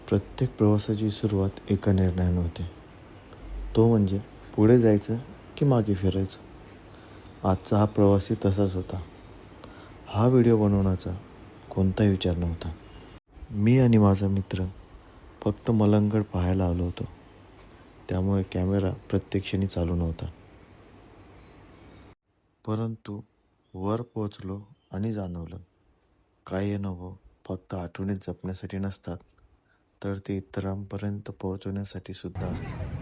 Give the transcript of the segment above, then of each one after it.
प्रत्येक प्रवासाची सुरुवात एका निर्णयाने होते. तो म्हणजे पुढे जायचं की मागे फिरायचं. आजचा हा प्रवासही तसाच होता. हा व्हिडिओ बनवण्याचा कोणताही विचार नव्हता. मी आणि माझा मित्र फक्त मलंगगड पाहायला आलो होतो. त्यामुळे कॅमेरा प्रत्येक क्षणी चालू नव्हता. परंतु वर पोहोचलो आणि जाणवलं, काही अनुभव फक्त आठवणीत जपण्यासाठी नसतात, तर ते इतरांपर्यंत पोहोचवण्यासाठी सुद्धा असतात.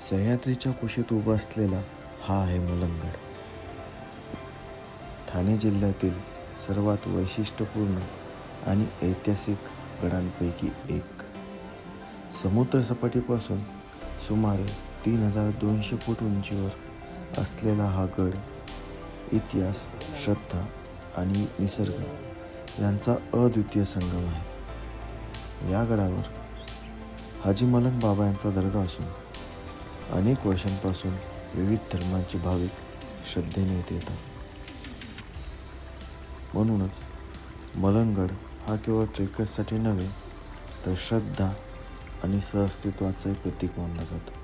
सह्याद्रीच्या कुशीत उभा असलेला हा आहे मलंगगड. ठाणे जिल्ह्यातील सर्वात वैशिष्ट्यपूर्ण आणि ऐतिहासिक गडांपैकी एक. समुद्रसपाटीपासून सुमारे 3200 फूट उंचीवर असलेला हा गड इतिहास, श्रद्धा आणि निसर्ग यांचा अद्वितीय संगम आहे. या गडावर हाजी मलंग बाबा यांचा दर्गा असून अनेक वर्षांपासून विविध धर्मांचे भाविक श्रद्धेने येत येतात. म्हणूनच मलंगगड हा केवळ ट्रेकर्ससाठी नव्हे, तर श्रद्धा आणि सहअस्तित्वाचे प्रतीक मानला जातो.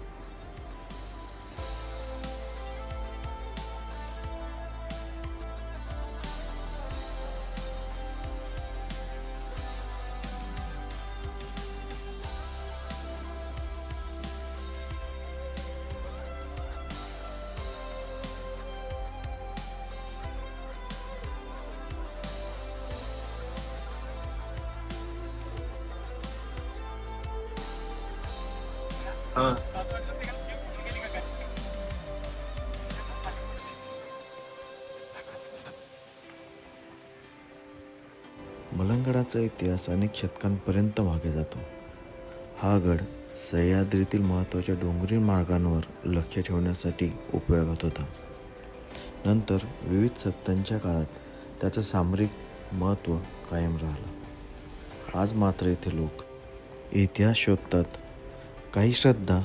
मलंगगडाचा इतिहास अनेक शतकांपर्यंत मागे जातो. हा गड सह्याद्रीतील महत्त्वाच्या डोंगरी मार्गांवर लक्ष ठेवण्यासाठी उपयोगात होता. नंतर विविध सत्तांच्या काळात त्याचं सामरिक महत्त्व कायम राहिलं. आज मात्र इथे लोक इतिहास शोधतात, काही श्रद्धा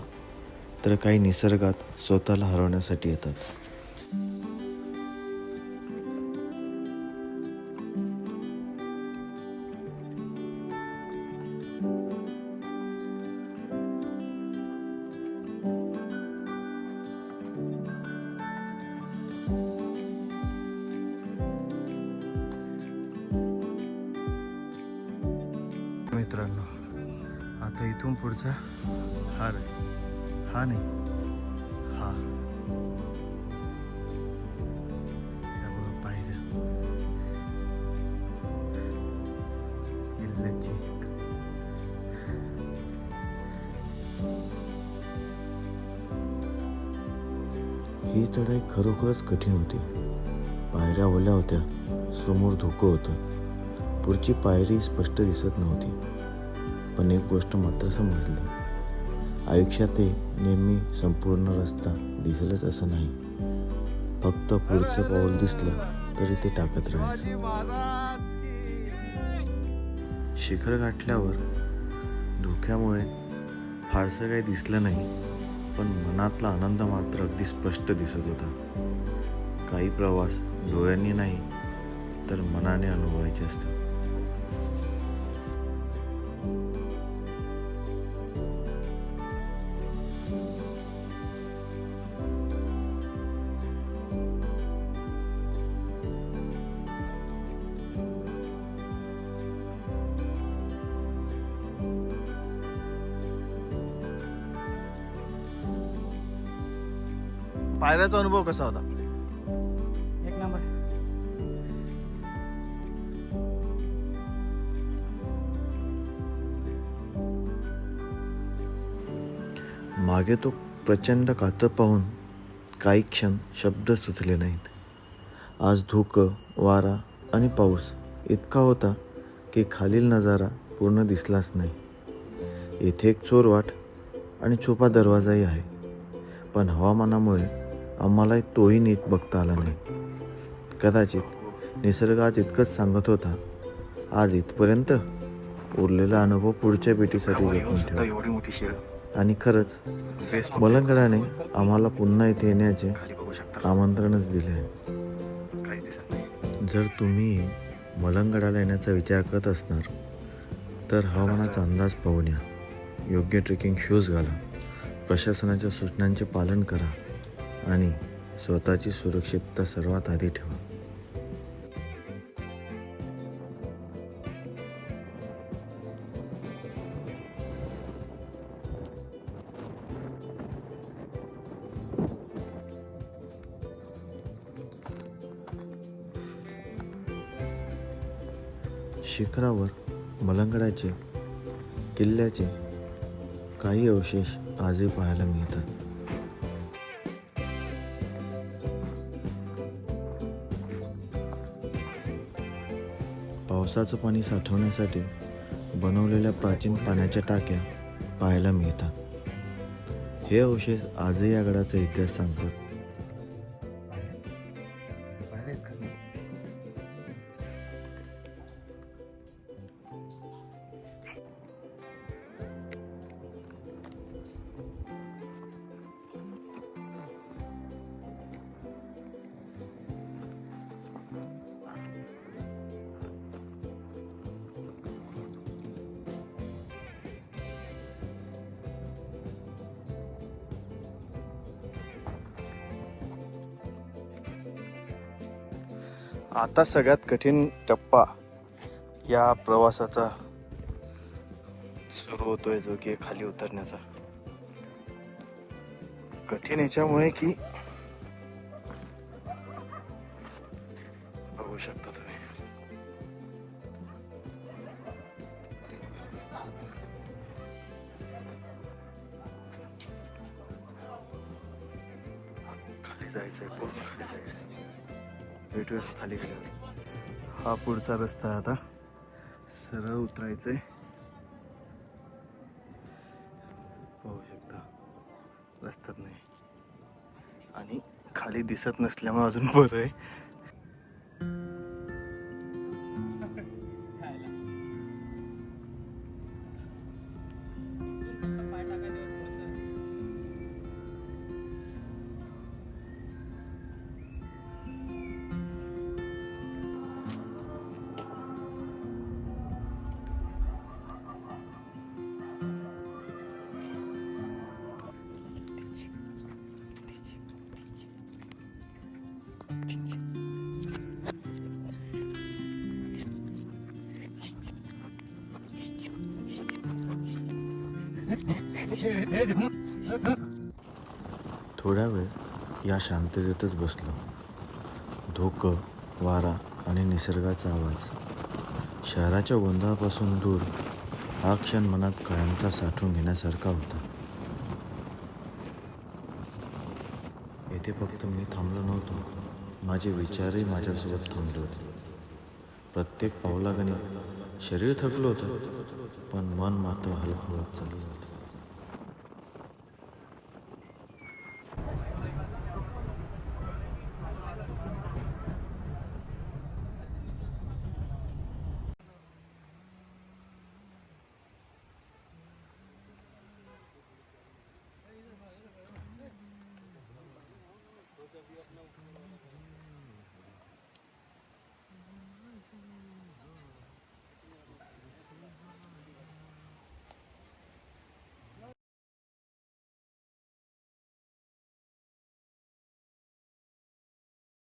तर काही निसर्गात स्वतःला हरवण्यासाठी येतात. मित्रांनो, आता इथून पुढचा हा नाही हा पायऱ्या किल्ल्याची. ही चढाई खरोखरच कठीण होती. पायऱ्या ओल्या होत्या, समोर धोकं होतं, पुढची पायरी स्पष्ट दिसत नव्हती. पण एक गोष्ट मात्र समजली, आयुष्यातही नेहमी संपूर्ण रस्ता दिसेलच असं नाही. फक्त पुढचं पाऊल दिसलं तरी ते टाकत राहायचं. शिखर गाठल्यावर धोक्यामुळे फारसं काही दिसलं नाही, पण मनातला आनंद मात्र अगदी स्पष्ट दिसत होता. काही प्रवास डोळ्यांनी नाही तर मनाने अनुभवायचे असतात. पायऱ्याचा अनुभव कसा होता? एक नंबर. मागे तो प्रचंड कातं पाहून काही क्षण शब्द सुचले नाहीत. आज धुकं, वारा आणि पाऊस इतका होता की खालील नजारा पूर्ण दिसलाच नाही. येथे एक चोरवाट आणि छुपा दरवाजाही आहे, पण हवामानामुळे आम्हाला तोही नीट बघता आला नाही. कदाचित निसर्ग आज इतकंच सांगत होता, आज इथपर्यंत, उरलेला अनुभव पुढच्या भेटीसाठी जपून ठेवा. एवढी मोठी शेळ आणि खरंच बेस्ट मलंगडाने आम्हाला पुन्हा इथे येण्याचे खाली बघू शकता आमंत्रणच दिले आहे. काही दिसत नाही. जर तुम्ही मलंगडाला येण्याचा विचार करत असणार तर हवामानाचा अंदाज पाहून या. योग्य ट्रेकिंग शूज घाला, प्रशासनाच्या सूचनांचे पालन करा आणि स्वतःची सुरक्षितता सर्वात आधी ठेवा. शिखरावर मलंगडाचे किल्ल्याचे काही अवशेष आजही पाहायला मिळतात. पावसाचं पाणी साठवण्यासाठी बनवलेल्या प्राचीन पाण्याच्या टाक्या पाहायला मिळतात. हे अवशेष आजही या गडाचा इतिहास सांगतात. बाहेर आहेत का नाही? आता सगळ्यात कठीण टप्पा या प्रवासाचा सुरू होतोय, जो की खाली उतरण्याचा. कठीण याच्यामुळे की बघू शकता तुम्ही, खाली जायचंय, पूर्ण खाली जायचंय. भेटूया खाली गेल्यावर. हा पुढचा रस्ता आहे. आता सरळ उतरायचंय. पाहू शकता रस्त्यात नाही आणि खाली दिसत नसल्यामुळे अजून बरं आहे. थोड्या वेळ या शांततेतच बसलो. धुकं, वारा आणि निसर्गाचा आवाज, शहराच्या गोंधळापासून दूर, हा क्षण मनात कायमचा साठवून घेण्यासारखा होता. येथे फक्त मी थांबलो नव्हतो, माझे विचारही माझ्यासोबत थांबले होते. प्रत्येक पावलागणिक शरीर थकलं होतं, पण मन मात्र हलकं होत चाललं होतं.